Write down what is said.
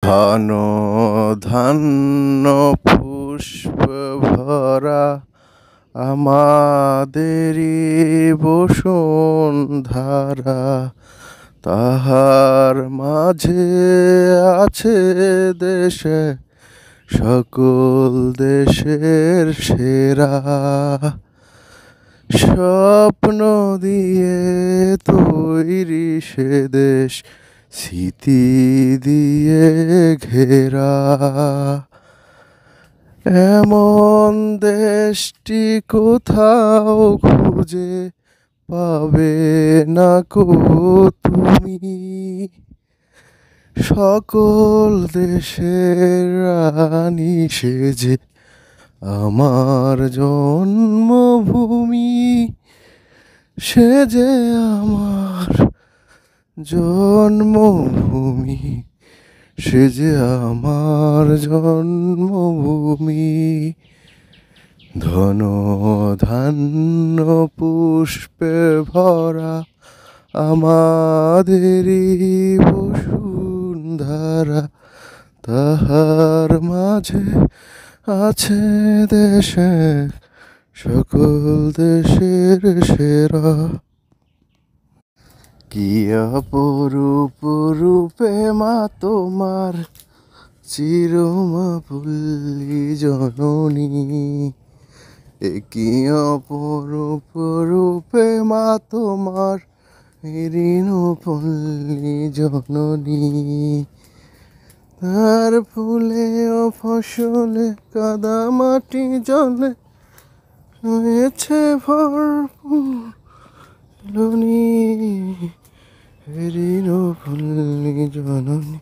ঘন ধান্য পুষ্প ভরা আমাদেরই বসুন্ধরা, তাহার মাঝে আছে দেশে সকল দেশের সেরা। স্বপ্ন দিয়ে তৈরি সে দেশ, স্মৃতি দিয়ে ঘেরা। এমন দেশটি কোথাও খুঁজে পাবে না কো তুমি। সকল দেশের রানী সেজে আমার জন্মভূমি, সে যে আমার জন্মভূমি, সে যে আমার জন্মভূমি। ধন ধান্য পুষ্পে ভরা আমাদেরই বসুন্ধরা, তাহার মাঝে আছে দেশে সকল দেশের সেরা। কি অপরূপ রূপে মা তোমার চিরমাপুল্লি জননী, কি অপরূপ রূপে মা তোমার ঋণপল্লী জননী। তার ফুলে ও ফসলে কাদা মাটি জলে হয়েছে ভরপুর ঋণপল্লী জননী।